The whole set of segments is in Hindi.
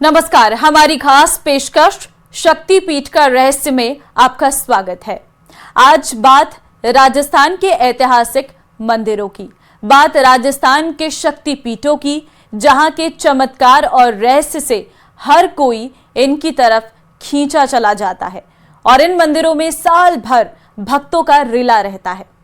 नमस्कार, हमारी खास पेशकश शक्तिपीठ का रहस्य में आपका स्वागत है। आज बात राजस्थान के ऐतिहासिक मंदिरों की, बात राजस्थान के शक्तिपीठों की, जहां के चमत्कार और रहस्य से हर कोई इनकी तरफ खींचा चला जाता है और इन मंदिरों में साल भर भक्तों का रिला रहता है।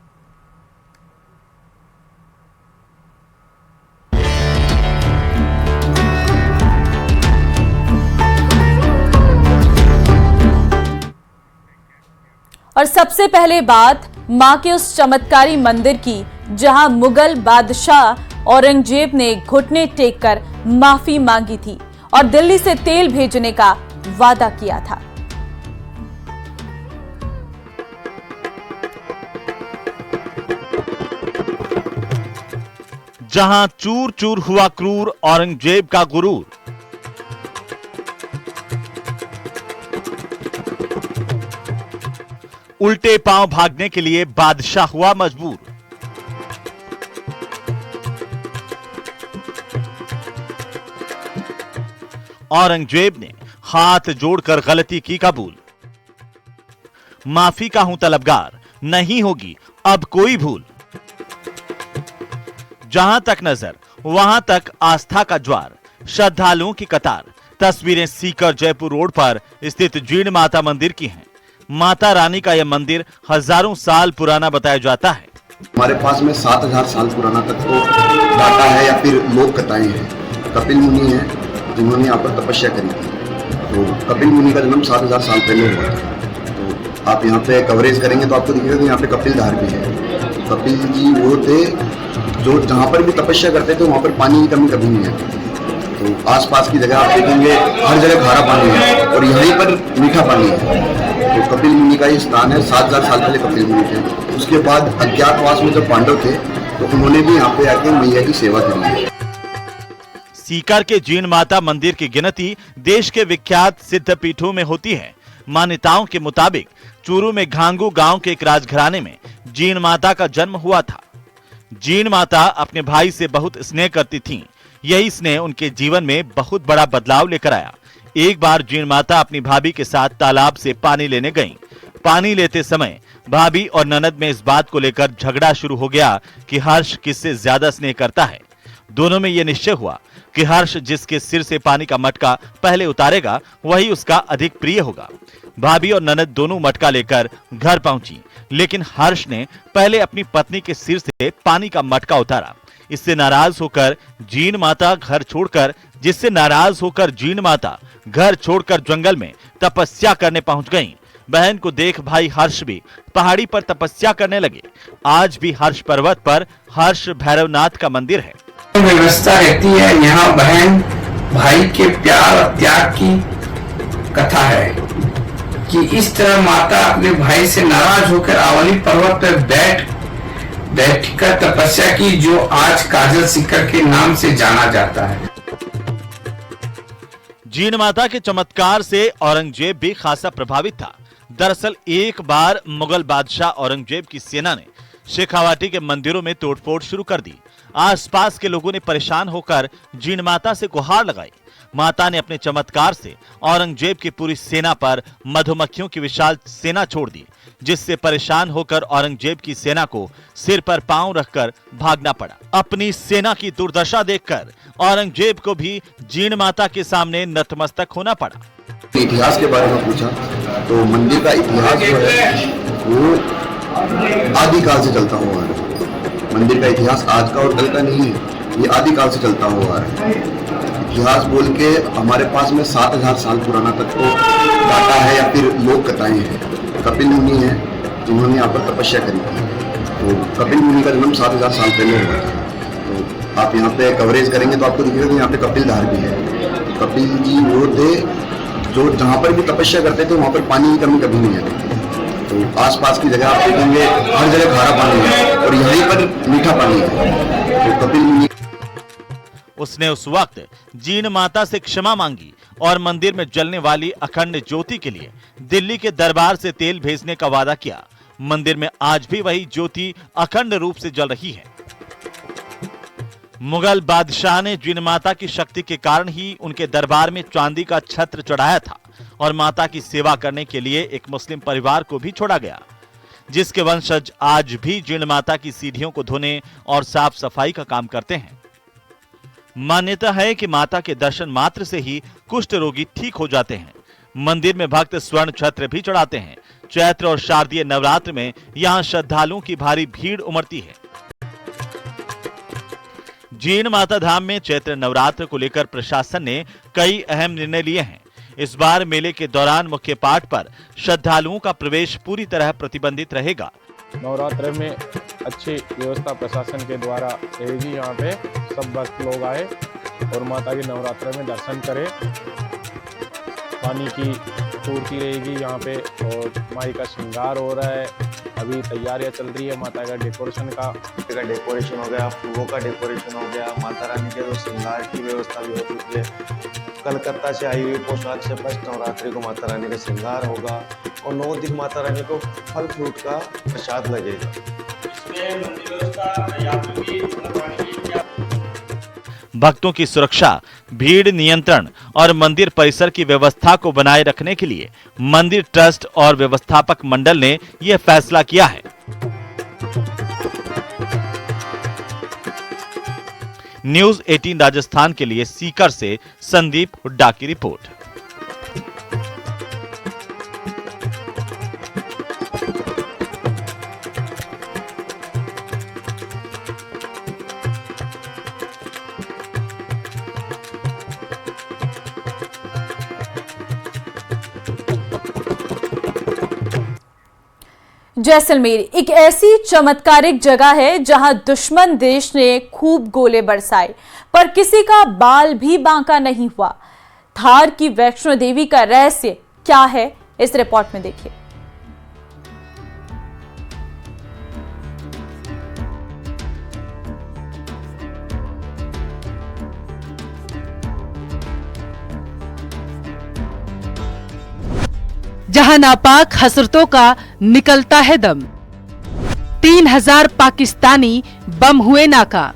और सबसे पहले बात मां के उस चमत्कारी मंदिर की, जहां मुगल बादशाह औरंगजेब ने घुटने टेककर माफी मांगी थी और दिल्ली से तेल भेजने का वादा किया था। जहां चूर चूर हुआ क्रूर औरंगजेब का गुरूर, उल्टे पांव भागने के लिए बादशाह हुआ मजबूर। औरंगजेब ने हाथ जोड़कर गलती की कबूल, माफी का हूं तलबगार, नहीं होगी अब कोई भूल। जहां तक नजर वहां तक आस्था का ज्वार, श्रद्धालुओं की कतार। तस्वीरें सीकर जयपुर रोड पर स्थित जीण माता मंदिर की हैं। माता रानी का यह मंदिर हजारों साल पुराना बताया जाता है। हमारे पास में 7000 साल पुराना तक तो डाटा है या फिर लोक कथाएं हैं। कपिल मुनि है जिन्होंने यहाँ पर तपस्या करी थी। तो कपिल मुनि का जन्म 7000 साल पहले हुआ था। तो आप यहाँ पे कवरेज करेंगे तो आपको दिखेगा कि यहाँ पे कपिल धार भी है। कपिल जी वो थे जो जहाँ पर भी तपस्या करते थे वहाँ पर पानी की कमी कभी नहीं आती। तो आसपास की जगह आप देखेंगे हर जगह खारा पानी है और यहीं पर मीठा पानी है। तो कपिल मुनि का ये स्थान है। 7000 साल पहले कपिल मुनि थे। उसके बाद अज्ञातवास में जब पांडव थे तो उन्होंने भी यहाँ पे आके मैया की सेवा करी है। सीकर के जीण माता मंदिर की गिनती देश के विख्यात सिद्ध पीठों में होती है। मान्यताओं के मुताबिक चूरू में घांगू गांव के एक राजघराने में जीण माता का जन्म हुआ था। जीण माता अपने भाई से बहुत स्नेह करती थीं। यही स्नेह उनके जीवन में बहुत बड़ा बदलाव लेकर आया। एक बार जीण माता अपनी भाभी के साथ तालाब से पानी लेने गईं। पानी लेते समय भाभी और ननद में इस बात को लेकर झगड़ा शुरू हो गया कि हर्ष किससे ज्यादा स्नेह करता है। दोनों में यह निश्चय हुआ कि हर्ष जिसके सिर से पानी का मटका पहले उतारेगा वही उसका अधिक प्रिय होगा। भाभी और ननद दोनों मटका लेकर घर पहुंची, लेकिन हर्ष ने पहले अपनी पत्नी के सिर से पानी का मटका उतारा। इससे नाराज होकर जीण माता घर छोड़कर जंगल में तपस्या करने पहुंच गईं। बहन को देख भाई हर्ष भी पहाड़ी पर तपस्या करने लगे। आज भी हर्ष पर्वत पर हर्ष भैरवनाथ का मंदिर है। व्यवस्था रहती है। यहाँ बहन भाई के प्यार और त्याग की कथा है कि इस तरह माता अपने भाई से नाराज होकर अवली पर्वत पर बैठकर तपस्या की, जो आज काजल सीकर के नाम से जाना जाता है। जीण माता के चमत्कार से औरंगजेब भी खासा प्रभावित था। दरअसल एक बार मुगल बादशाह औरंगजेब की सेना ने शेखावाटी के मंदिरों में तोड़फोड़ शुरू कर दी। आसपास के लोगों ने परेशान होकर जीण माता से गुहार लगाई। माता ने अपने चमत्कार से औरंगजेब की पूरी सेना पर मधुमक्खियों की विशाल सेना छोड़ दी, जिससे परेशान होकर औरंगजेब की सेना को सिर पर पांव रखकर भागना पड़ा। अपनी सेना की दुर्दशा देखकर औरंगजेब को भी जीण माता के सामने नतमस्तक होना पड़ा। इतिहास के बारे में पूछा तो मंदिर का इतिहास जो है वो आदिकाल से चलता हुआ है। मंदिर का इतिहास आज का और कल का नहीं है, ये आदिकाल से चलता हुआ है। इतिहास बोल के हमारे पास में 7000 साल पुराना तक तो डाटा है या फिर लोक कथाएं हैं। कपिल मुनि है जिन्होंने यहाँ पर तपस्या करी थी। तो कपिल मुनि का जन्म 7000 साल पहले हुआ था। तो आप यहाँ पे कवरेज करेंगे तो आपको दिखेगा कि यहाँ पे कपिल धार भी है। कपिल जी वो थे जो जहाँ पर भी तपस्या करते थे वहाँ पर पानी की कमी कभी नहीं आती थी। तो आसपास की जगह आप देखेंगे हर जगह खारा पानी है और यहीं पर मीठा पानी है। तो कपिल मुनि उसने उस वक्त जीण माता से क्षमा मांगी और मंदिर में जलने वाली अखंड ज्योति के लिए दिल्ली के दरबार से तेल भेजने का वादा किया। मंदिर में आज भी वही ज्योति अखंड रूप से जल रही है। मुगल बादशाह ने जिन माता की शक्ति के कारण ही उनके दरबार में चांदी का छत्र चढ़ाया था और माता की सेवा करने के लिए एक मुस्लिम परिवार को भी छोड़ा गया, जिसके वंशज आज भी जिन माता की सीढ़ियों को धोने और साफ सफाई का काम करते हैं। मान्यता है कि माता के दर्शन मात्र से ही कुष्ठ रोगी ठीक हो जाते हैं। मंदिर में भक्त स्वर्ण छत्र भी चढ़ाते हैं। चैत्र और शारदीय नवरात्र में यहाँ श्रद्धालुओं की भारी भीड़ उमड़ती है। जीण माता धाम में चैत्र नवरात्र को लेकर प्रशासन ने कई अहम निर्णय लिए हैं। इस बार मेले के दौरान मुख्य पाठ पर श्रद्धालुओं का प्रवेश पूरी तरह प्रतिबंधित रहेगा। नवरात्र में अच्छी व्यवस्था प्रशासन के द्वारा रहेगी। यहाँ पे सब भक्त लोग आए और माता के नवरात्र में दर्शन करें। पानी की पूर्ति रहेगी यहाँ पे और माई का श्रृंगार हो रहा है। अभी तैयारियां चल रही है माता का डेकोरेशन का डेकोरेशन हो गया, फूलों का डेकोरेशन हो गया, माता रानी के जो श्रृंगार की व्यवस्था भी हो चुकी है। कलकत्ता से आई हुई पोशाक से फर्स्ट नवरात्रि को माता रानी का श्रृंगार होगा और 9 दिन माता रानी को फल फ्रूट का प्रसाद लगेगा। भक्तों की सुरक्षा, भीड़ नियंत्रण और मंदिर परिसर की व्यवस्था को बनाए रखने के लिए मंदिर ट्रस्ट और व्यवस्थापक मंडल ने यह फैसला किया है। न्यूज़ 18 राजस्थान के लिए सीकर से संदीप हुड्डा की रिपोर्ट। जैसलमेर एक ऐसी चमत्कारिक जगह है जहां दुश्मन देश ने खूब गोले बरसाए पर किसी का बाल भी बांका नहीं हुआ। थार की वैष्णो देवी का रहस्य क्या है, इस रिपोर्ट में देखिए। जहां नापाक हसरतों का निकलता है दम। 3000 पाकिस्तानी बम हुए नाकाम।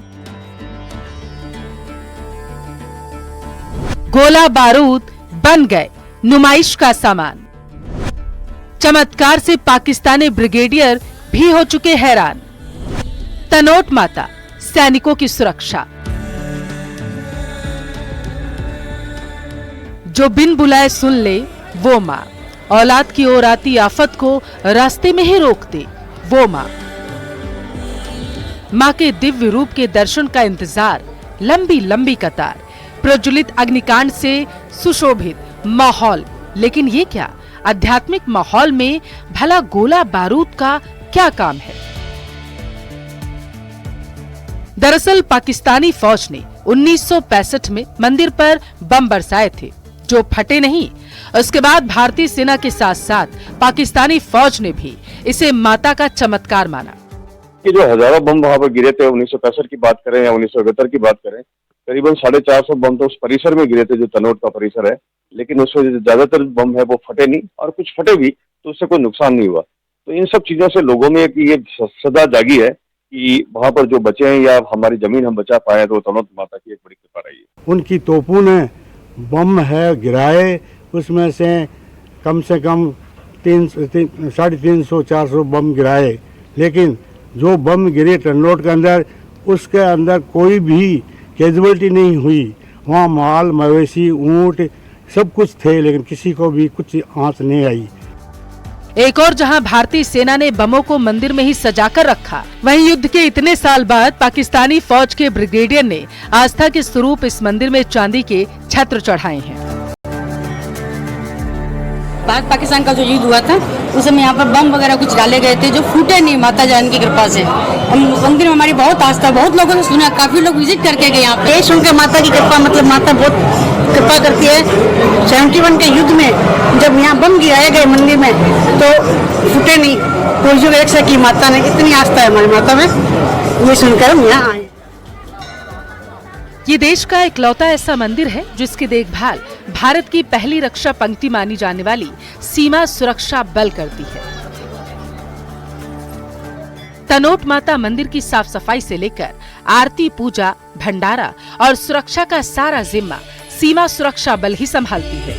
गोला बारूद बन गए नुमाइश का सामान। चमत्कार से पाकिस्तानी ब्रिगेडियर भी हो चुके हैरान। तनोट माता सैनिकों की सुरक्षा। जो बिन बुलाए सुन ले वो मां, औलाद की ओर आती आफत को रास्ते में ही रोक दे वो मां। मां के दिव्य रूप के दर्शन का इंतजार, लंबी लंबी कतार, प्रज्वलित अग्निकांड से सुशोभित माहौल। लेकिन ये क्या, आध्यात्मिक माहौल में भला गोला बारूद का क्या काम है? दरअसल पाकिस्तानी फौज ने 1965 में मंदिर पर बम बरसाए थे जो फटे नहीं। उसके बाद भारतीय सेना के साथ साथ पाकिस्तानी फौज ने भी इसे माता का चमत्कार माना। कि जो हजारों बम वहां पर गिरे थे, 1965 की बात करें या 1971 की बात करें, करीबन 450 बम तो उस परिसर में गिरे थे जो तनोट का परिसर है। लेकिन उसमें ज्यादातर बम है वो फटे नहीं, और कुछ फटे भी तो उससे कोई नुकसान नहीं हुआ। तो इन सब चीजों से लोगों में ये सदा जागी है कि वहां पर जो बचे हैं या हमारी जमीन हम बचा पाए तो तनोट माता की एक बड़ी कृपा रही है। उनकी तोपों ने बम है गिराए, उसमें से कम 350-400 बम गिराए। लेकिन जो बम गिरे तनोट के अंदर, उसके अंदर कोई भी कैजुअलिटी नहीं हुई। वहाँ माल मवेशी ऊंट सब कुछ थे, लेकिन किसी को भी कुछ आंच नहीं आई। एक और जहां भारतीय सेना ने बमों को मंदिर में ही सजाकर रखा, वहीं युद्ध के इतने साल बाद पाकिस्तानी फौज के ब्रिगेडियर ने आस्था के स्वरूप इस मंदिर में चांदी के छत्र चढ़ाए हैं। भारत पाकिस्तान का जो युद्ध हुआ था उस समय यहाँ पर बम वगैरह कुछ डाले गए थे जो फूटे नहीं माता जान की कृपा से। हम मंदिर में हमारी बहुत आस्था, बहुत लोगों ने सुना, काफी लोग विजिट करके गए यहाँ पे। सुन के माता की कृपा, मतलब माता बहुत कृपा करती है। 71 के युद्ध में जब यहाँ बम गिराए गए मंदिर में तो फूटे नहीं, पुरजों की रक्षा की माता ने। इतनी आस्था है हमारी माता में, ये सुनकर हम यहाँ आए। ये देश का इकलौता ऐसा मंदिर है जिसकी देखभाल भारत की पहली रक्षा पंक्ति मानी जाने वाली सीमा सुरक्षा बल करती है। तनोट माता मंदिर की साफ सफाई से लेकर आरती, पूजा, भंडारा और सुरक्षा का सारा जिम्मा सीमा सुरक्षा बल ही संभालती है।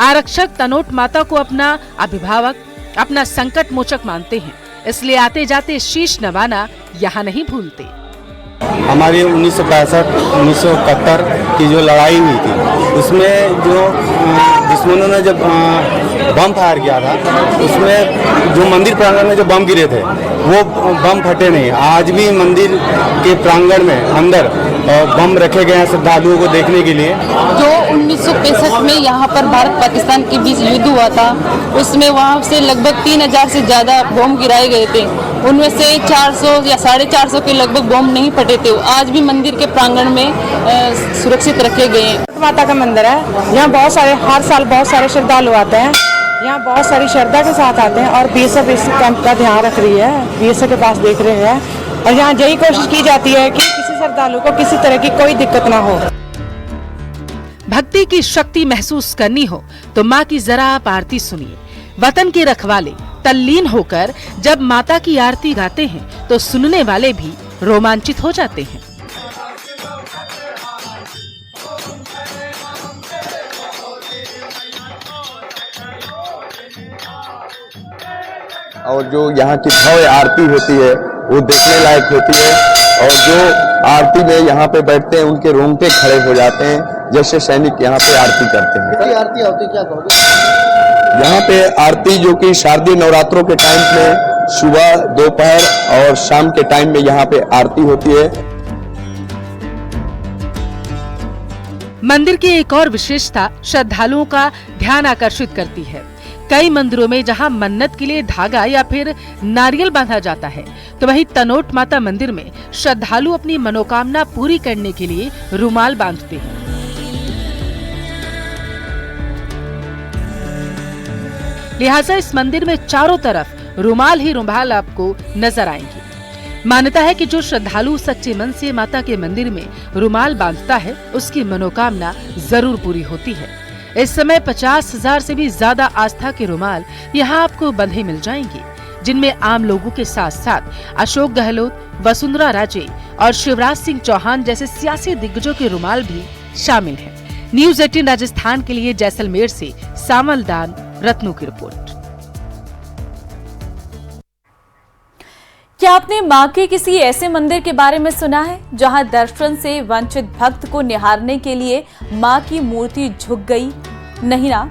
आरक्षक तनोट माता को अपना अभिभावक, अपना संकट मोचक मानते हैं, इसलिए आते जाते शीश नवाना यहाँ नहीं भूलते। हमारी 1965-1971 की जो लड़ाई हुई थी, उसमें जो दुश्मनों ने जब बम फायर किया था, उसमें जो मंदिर प्रांगण में जो बम गिरे थे वो बम फटे नहीं। आज भी मंदिर के प्रांगण में अंदर बम रखे गए हैं श्रद्धालुओं को देखने के लिए। जो 1965 में यहाँ पर भारत पाकिस्तान के बीच युद्ध हुआ था, उसमें वहाँ से लगभग 3000 से ज़्यादा बम गिराए गए थे। उनमें से 400 या 450 के लगभग बम नहीं फटे थे। आज भी मंदिर के प्रांगण में सुरक्षित रखे गए हैं। माता का मंदिर है, यहाँ बहुत सारे हर साल बहुत सारे श्रद्धालु आते हैं। यहाँ बहुत सारी श्रद्धा के साथ आते हैं और बीएसएफ इस कैंप का ध्यान रख रही है, बीएसएफ के पास देख रहे हैं और यहाँ यही कोशिश की जाती है कि किसी श्रद्धालु को किसी तरह की कोई दिक्कत ना हो। भक्ति की शक्ति महसूस करनी हो तो माँ की जरा आप आरती सुनिए। वतन के रखवाले तल्लीन होकर जब माता की आरती गाते हैं तो सुनने वाले भी रोमांचित हो जाते हैं। और जो यहाँ की भव्य आरती होती है वो देखने लायक होती है, और जो आरती में यहाँ पे बैठते हैं उनके रोंगटे खड़े हो जाते हैं, जैसे सैनिक यहाँ पे आरती करते हैं। आरती होती क्या कहोगे? यहाँ पे आरती जो कि शारदीय नवरात्रों के टाइम में सुबह, दोपहर और शाम के टाइम में यहाँ पे आरती होती है। मंदिर की एक और विशेषता श्रद्धालुओं का ध्यान आकर्षित करती है। कई मंदिरों में जहां मन्नत के लिए धागा या फिर नारियल बांधा जाता है, तो वहीं तनोट माता मंदिर में श्रद्धालु अपनी मनोकामना पूरी करने के लिए रुमाल बांधते हैं। लिहाजा इस मंदिर में चारों तरफ रुमाल ही रुमाल आपको नजर आएंगे। मान्यता है कि जो श्रद्धालु सच्चे मन से माता के मंदिर में रुमाल बांधता है, उसकी मनोकामना जरूर पूरी होती है। इस समय 50,000 से भी ज्यादा आस्था के रुमाल यहाँ आपको बंधे मिल जाएंगे, जिनमें आम लोगों के साथ साथ अशोक गहलोत, वसुंधरा राजे और शिवराज सिंह चौहान जैसे सियासी दिग्गजों के रुमाल भी शामिल हैं। न्यूज़ 18 राजस्थान के लिए जैसलमेर से सामलदान रत्नू की रिपोर्ट। क्या आपने मां के किसी ऐसे मंदिर के बारे में सुना है जहां दर्शन से वंचित भक्त को निहारने के लिए मां की मूर्ति झुक गई? नहीं ना,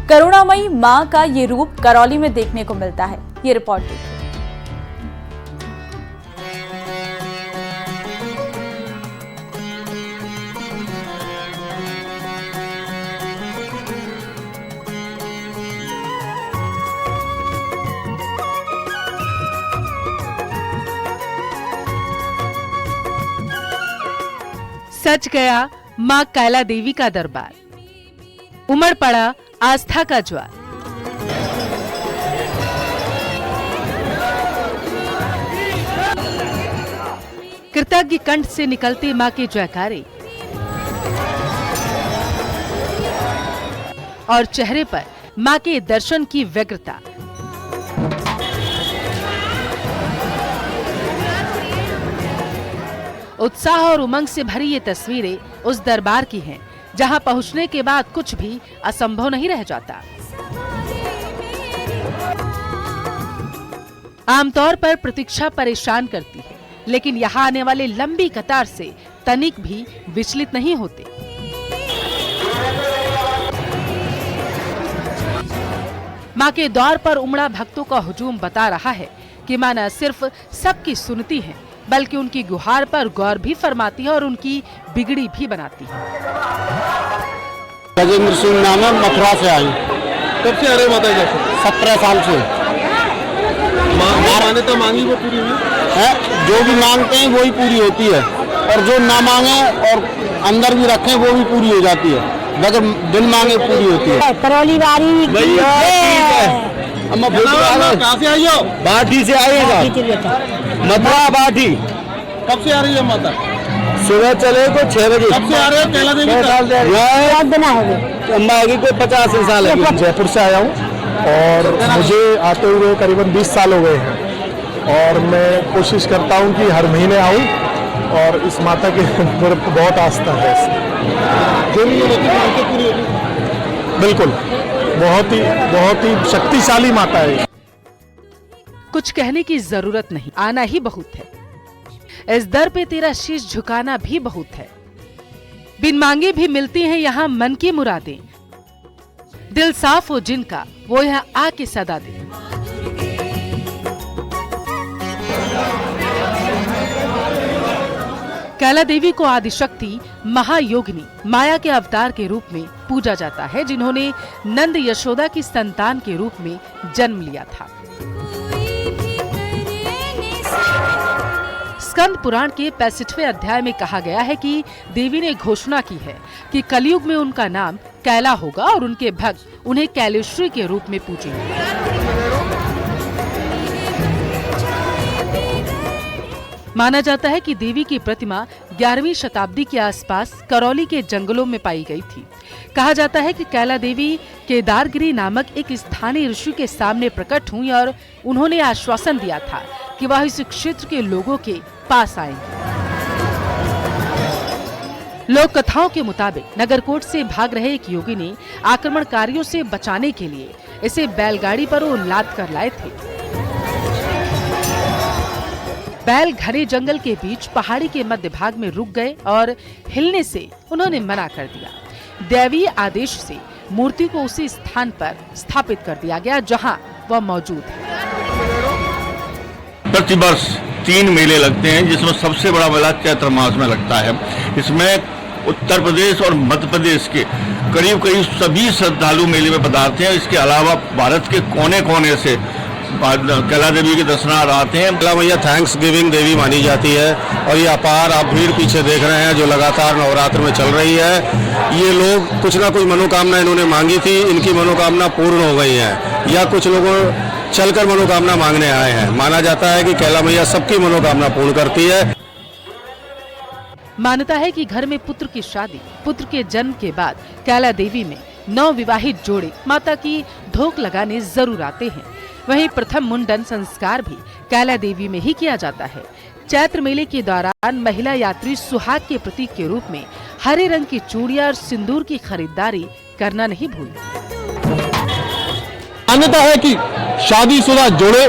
करुणामयी मां का ये रूप करौली में देखने को मिलता है। ये रिपोर्ट देखिए। सच गया मां कैला देवी का दरबार, उमड़ पड़ा आस्था का ज्वार। कृतज्ञ कंठ से निकलते मां के जयकारे और चेहरे पर मां के दर्शन की व्यग्रता। उत्साह और उमंग से भरी ये तस्वीरें उस दरबार की हैं, जहां पहुंचने के बाद कुछ भी असंभव नहीं रह जाता। आमतौर पर प्रतीक्षा परेशान करती है, लेकिन यहाँ आने वाले लंबी कतार से तनिक भी विचलित नहीं होते। मां के द्वार पर उमड़ा भक्तों का हुजूम बता रहा है कि मां न सिर्फ सबकी सुनती है, बल्कि उनकी गुहार पर गौर भी फरमाती है और उनकी बिगड़ी भी बनाती है। गजेंद्र सिंह नाम है, मथुरा से आई। कब से आ रहे माता जी? 17 साल से। मान्यता मांगी वो पूरी हुई है? जो भी मांगते हैं वो ही पूरी होती है, और जो ना मांगे और अंदर भी रखें वो भी पूरी हो जाती है, मगर बिन मांगे पूरी होती है। करौली वारी कहाँ से आई हो? बाठी से आई है, मथुरा बाठी। कब से आ रही है माता? सुबह चले तो 6 बजे। कब से आ रहे हो? कैला देवी अम्मा आगे कोई 50 साल है। जयपुर से आया हूँ और मुझे आते हुए करीबन 20 साल हो गए हैं। और मैं कोशिश करता हूँ कि हर महीने आऊँ, और इस माता की मेरे को बहुत आस्था है बिल्कुल, बहुत ही शक्तिशाली माता है। कुछ कहने की जरूरत नहीं, आना ही बहुत है। इस दर पे तेरा शीश झुकाना भी बहुत है। बिन मांगे भी मिलती हैं यहाँ मन की मुरादें। दिल साफ हो जिनका वो यहाँ आके सदा दे। कैला देवी को आदिशक्ति, महायोगिनी, माया के अवतार के रूप में पूजा जाता है, जिन्होंने नंद यशोदा की संतान के रूप में जन्म लिया था। स्कंद पुराण के 65वें अध्याय में कहा गया है कि देवी ने घोषणा की है कि कलयुग में उनका नाम कैला होगा और उनके भक्त उन्हें कैलेश्वरी के रूप में पूजेंगे। माना जाता है कि देवी की प्रतिमा 11वीं शताब्दी के आसपास करौली के जंगलों में पाई गई थी। कहा जाता है कि कैला देवी केदारगिरी नामक एक स्थानीय ऋषि के सामने प्रकट हुई और उन्होंने आश्वासन दिया था कि वह इस क्षेत्र के लोगों के पास आएंगे। लोक कथाओं के मुताबिक नगरकोट से भाग रहे एक योगी ने आक्रमणकारियों से बचाने के लिए इसे बैलगाड़ी पर वो लाद कर लाए थे। बैल घने जंगल के बीच पहाड़ी के मध्य भाग में रुक गए और हिलने से उन्होंने मना कर दिया। दैवीय आदेश से मूर्ति को उसी स्थान पर स्थापित कर दिया गया जहां वह मौजूद है। प्रतिवर्ष 3 मेले लगते हैं, जिसमें सबसे बड़ा मेला चैत्र मास में लगता है। इसमें उत्तर प्रदेश और मध्य प्रदेश के करीब सभी श्रद्धालु मेले में पधारते हैं। इसके अलावा भारत के कोने कोने से कैला देवी के दर्शनार्थ आते हैं। कैला मैया थैंक्स गिविंग देवी मानी जाती है और ये अपार आप भीड़ पीछे देख रहे हैं जो लगातार नवरात्र में चल रही है। ये लोग कुछ ना कुछ मनोकामना इन्होंने मांगी थी, इनकी मनोकामना पूर्ण हो गई है, या कुछ लोगों चलकर मनोकामना मांगने आए हैं। माना जाता है कि कैला मैया सबकी मनोकामना पूर्ण करती है। मान्यता है कि घर में पुत्र की शादी, पुत्र के जन्म के बाद कैला देवी में नवविवाहित जोड़े माता की धोक लगाने जरूर आते हैं। वहीं प्रथम मुंडन संस्कार भी कैला देवी में ही किया जाता है। चैत्र मेले के दौरान महिला यात्री सुहाग के प्रतीक के रूप में हरे रंग की चूड़ियां और सिंदूर की खरीदारी करना नहीं भूलना। मान्यता है कि शादीशुदा जोड़े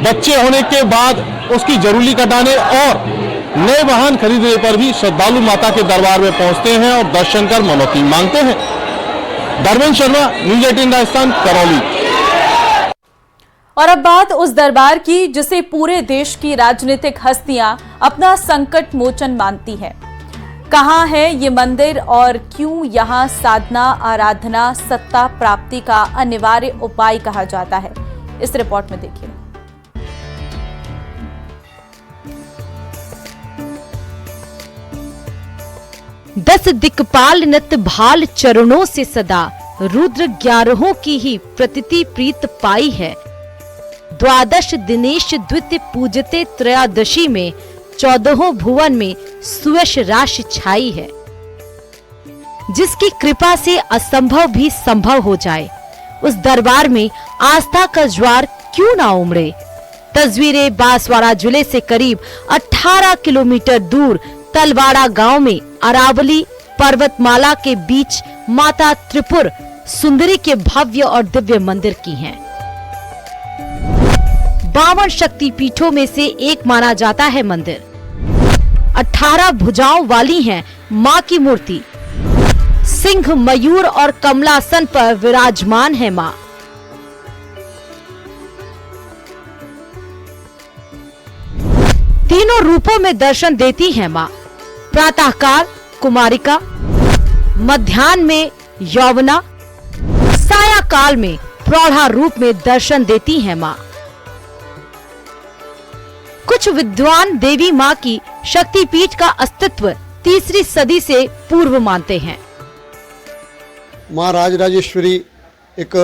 बच्चे होने के बाद उसकी जरूरी कटाने और नए वाहन खरीदने पर भी श्रद्धालु माता के दरबार में पहुंचते हैं और दर्शन कर मनोती मांगते हैं। धर्मेंद्र शर्मा, न्यूज़ 18 राजस्थान, करौली। और अब बात उस दरबार की जिसे पूरे देश की राजनीतिक हस्तियां अपना संकट मोचन मानती हैं। कहां है ये मंदिर और क्यों यहां साधना, आराधना, सत्ता प्राप्ति का अनिवार्य उपाय कहा जाता है? इस रिपोर्ट में देखिए। दस दिक्पाल नत भाल चरणों से सदा, रुद्र 11 की ही प्रतीति प्रीत पाई है। द्वादश दिनेश द्वितीय पूजते त्रयोदशी में, 14 भुवन में सुयश राशि छाई है। जिसकी कृपा से असंभव भी संभव हो जाए, उस दरबार में आस्था का ज्वार क्यों ना उमड़े। तस्वीरें बांसवाड़ा जिले से करीब 18 किलोमीटर दूर तलवाड़ा गांव में अरावली पर्वतमाला के बीच माता त्रिपुर सुंदरी के भव्य और दिव्य मंदिर की हैं। 52 शक्ति पीठों में से एक माना जाता है मंदिर। 18 भुजाओं वाली है मां की मूर्ति। सिंह, मयूर और कमलासन पर विराजमान है मां। तीनों रूपों में दर्शन देती है मां। प्रातःकाल कुमारिका, मध्याह्न में यौवना, साया काल में प्रौढ़ा रूप में दर्शन देती है मां। कुछ विद्वान देवी मां की शक्तिपीठ का अस्तित्व 3री सदी से पूर्व मानते हैं। मां राजराजेश्वरी एक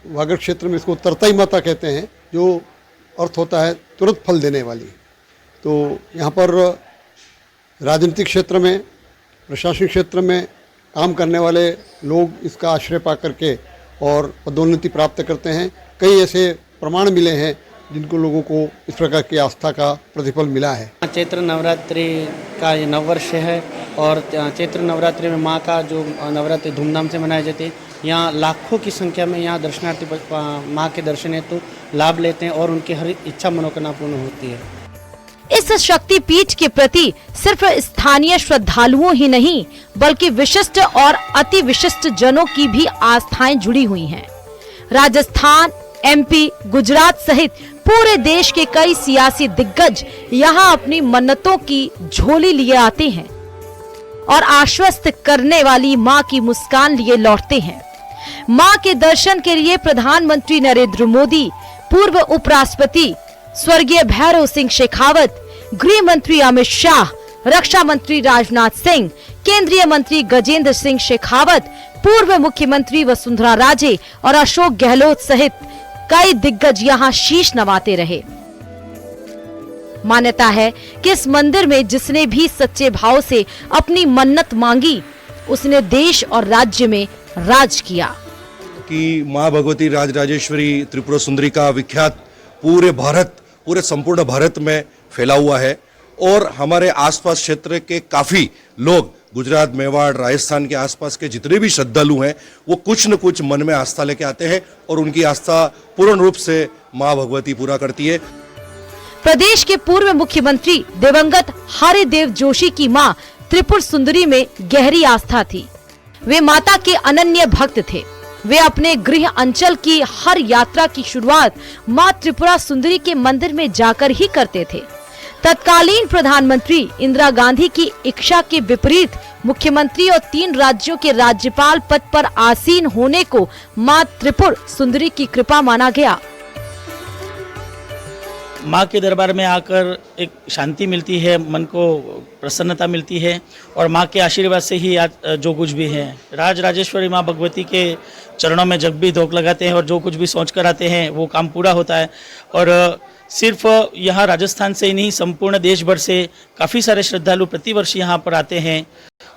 वागड़ क्षेत्र में इसको तरताई माता कहते हैं, जो अर्थ होता है तुरंत फल देने वाली। तो यहाँ पर राजनीतिक क्षेत्र में, प्रशासनिक क्षेत्र में काम करने वाले लोग इसका आश्रय पा करके और पदोन्नति प्राप्त करते हैं। कई ऐसे प्रमाण मिले हैं जिनको लोगों को इस प्रकार की आस्था का प्रतिफल मिला है। चैत्र नवरात्रि का ये नववर्ष है और चैत्र नवरात्रि में माँ का जो नवरात्रि धूमधाम से मनाए जाते हैं। यहाँ लाखों की संख्या में यहाँ दर्शनार्थी माँ के दर्शन हेतु लाभ लेते हैं और उनकी हर इच्छा मनोकामना पूर्ण होती है। इस शक्ति पीठ के प्रति सिर्फ स्थानीय श्रद्धालुओं ही नहीं बल्कि विशिष्ट और अति विशिष्ट जनों की भी आस्थाएं जुड़ी हुई हैं। राजस्थान, एमपी, गुजरात सहित पूरे देश के कई सियासी दिग्गज यहाँ अपनी मन्नतों की झोली लिए आते हैं और आश्वस्त करने वाली माँ की मुस्कान लिए लौटते हैं। माँ के दर्शन के लिए प्रधानमंत्री नरेंद्र मोदी, पूर्व उपराष्ट्रपति स्वर्गीय भैरव सिंह शेखावत, गृह मंत्री अमित शाह, रक्षा मंत्री राजनाथ सिंह, केंद्रीय मंत्री गजेंद्र सिंह शेखावत, पूर्व मुख्यमंत्री वसुंधरा राजे और अशोक गहलोत सहित कई दिग्गज यहाँ शीश नवाते रहे। मान्यता है कि इस मंदिर में जिसने भी सच्चे भाव से अपनी मन्नत मांगी उसने देश और राज्य में राज किया। कि माँ भगवती राजराजेश्वरी त्रिपुरा सुंदरी का विख्यात पूरे संपूर्ण भारत में फैला हुआ है और हमारे आसपास क्षेत्र के काफी लोग, गुजरात, मेवाड़, राजस्थान के आसपास के जितने भी श्रद्धालु हैं वो कुछ न कुछ मन में आस्था लेके आते हैं और उनकी आस्था पूर्ण रूप से माँ भगवती पूरा करती है। प्रदेश के पूर्व मुख्यमंत्री दिवंगत हरिदेव जोशी की मां त्रिपुर सुंदरी में गहरी आस्था थी। वे माता के अनन्य भक्त थे। वे अपने गृह अंचल की हर यात्रा की शुरुआत मां त्रिपुरा सुंदरी के मंदिर में जाकर ही करते थे। तत्कालीन प्रधानमंत्री इंदिरा गांधी की इच्छा के विपरीत मुख्यमंत्री और 3 राज्यों के राज्यपाल पद पर आसीन होने को मां त्रिपुर सुंदरी की कृपा माना गया। माँ के दरबार में आकर एक शांति मिलती है, मन को प्रसन्नता मिलती है और माँ के आशीर्वाद से ही आज जो कुछ भी है, राजराजेश्वरी माँ भगवती के चरणों में जब भी धोख लगाते हैं और जो कुछ भी सोच कर आते हैं वो काम पूरा होता है। और सिर्फ यहाँ राजस्थान से ही नहीं, संपूर्ण देश भर से काफ़ी सारे श्रद्धालु प्रतिवर्ष यहाँ पर आते हैं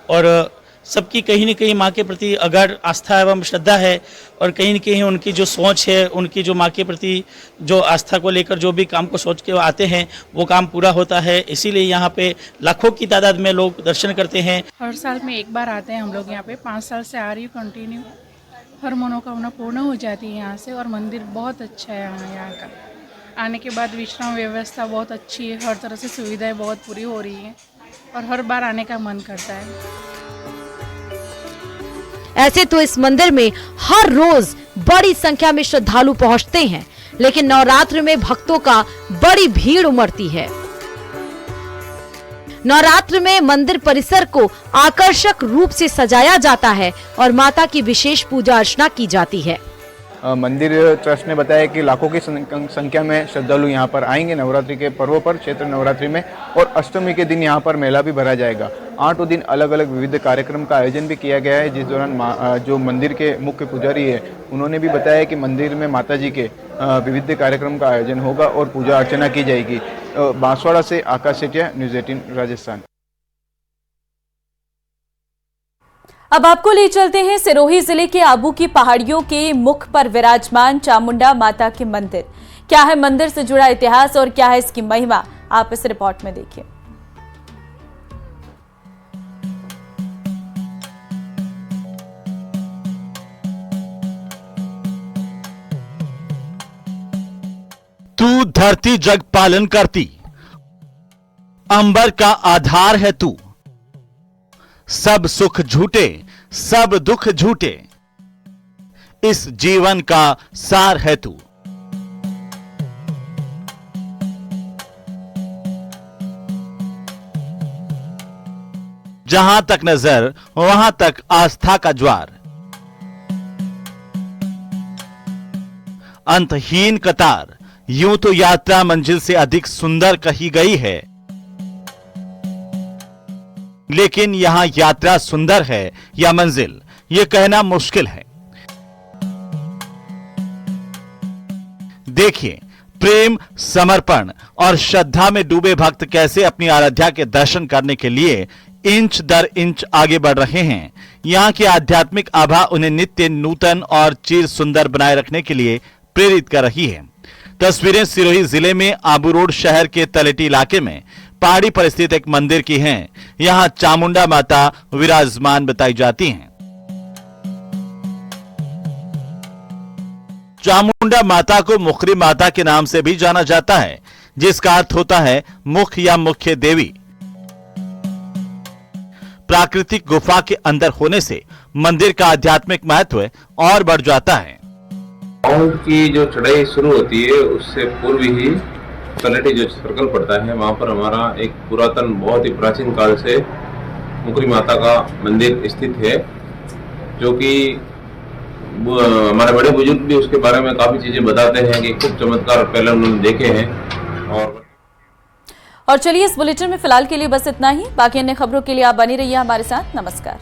और सबकी कहीं न कहीं माँ के प्रति अगाध आस्था एवं श्रद्धा है और कहीं न कहीं उनकी जो सोच है, उनकी जो माँ के प्रति जो आस्था को लेकर जो भी काम को सोच के आते हैं वो काम पूरा होता है। इसीलिए यहाँ पे लाखों की तादाद में लोग दर्शन करते हैं। हर साल में एक बार आते हैं हम लोग यहाँ पे, 5 साल से आ रही हूँ कंटिन्यू। हर मनोकामना पूर्ण हो जाती है यहाँ से और मंदिर बहुत अच्छा है। यहाँ का आने के बाद विश्राम व्यवस्था बहुत अच्छी है, हर तरह से सुविधाएं बहुत पूरी हो रही है और हर बार आने का मन करता है। ऐसे तो इस मंदिर में हर रोज बड़ी संख्या में श्रद्धालु पहुंचते हैं, लेकिन नवरात्र में भक्तों का बड़ी भीड़ उमड़ती है। नवरात्र में मंदिर परिसर को आकर्षक रूप से सजाया जाता है और माता की विशेष पूजा अर्चना की जाती है। मंदिर ट्रस्ट ने बताया कि लाखों की संख्या में श्रद्धालु यहाँ पर आएंगे नवरात्रि के पर्व पर, चैत्र नवरात्रि में, और अष्टमी के दिन यहाँ पर मेला भी भरा जाएगा। 8 दिन अलग अलग विविध कार्यक्रम का आयोजन भी किया गया है, जिस दौरान जो मंदिर के मुख्य पुजारी है उन्होंने भी बताया कि मंदिर में माता जी के विविध कार्यक्रम का आयोजन होगा और पूजा अर्चना की जाएगी। बांसवाड़ा से आकाश सेठिया, न्यूज़ 18 राजस्थान। अब आपको ले चलते हैं सिरोही जिले के आबू की पहाड़ियों के मुख पर विराजमान चामुंडा माता के मंदिर। क्या है मंदिर से जुड़ा इतिहास और क्या है इसकी महिमा, आप इस रिपोर्ट में देखिए। तू धरती जग पालन करती, अंबर का आधार है तू, सब सुख झूठे सब दुख झूठे, इस जीवन का सार है तू। जहां तक नजर वहां तक आस्था का ज्वार, अंतहीन कतार, यूं तो यात्रा मंजिल से अधिक सुंदर कही गई है, लेकिन यहां यात्रा सुंदर है या मंजिल, यह कहना मुश्किल है। देखिए, प्रेम, समर्पण और श्रद्धा में डूबे भक्त कैसे अपनी आराध्या के दर्शन करने के लिए इंच दर इंच आगे बढ़ रहे हैं। यहां की आध्यात्मिक आभा उन्हें नित्य नूतन और चिर सुंदर बनाए रखने के लिए प्रेरित कर रही है। तस्वीरें सिरोही जिले में आबू रोड शहर के तलेटी इलाके में पहाड़ी पर स्थित एक मंदिर की हैं। यहां चामुंडा माता विराजमान बताई जाती हैं। चामुंडा माता को मुखरी माता के नाम से भी जाना जाता है, जिसका अर्थ होता है मुख या मुख्य देवी। प्राकृतिक गुफा के अंदर होने से मंदिर का आध्यात्मिक महत्व और बढ़ जाता है। माउंट की जो चढ़ाई शुरू होती है उससे पूर्व ही तलेटी जो सर्कल पड़ता है, वहां पर हमारा एक पुरातन बहुत ही प्राचीन काल से मुखरी माता का मंदिर स्थित है, जो कि हमारे बड़े बुजुर्ग भी उसके बारे में काफी चीजें बताते हैं कि खूब चमत्कार पहले उन्होंने देखे हैं। और चलिए इस बुलेटिन में फिलहाल के लिए बस इतना ही। बाकी अन्य खबरों के लिए आप बनी रहिए हमारे साथ। नमस्कार।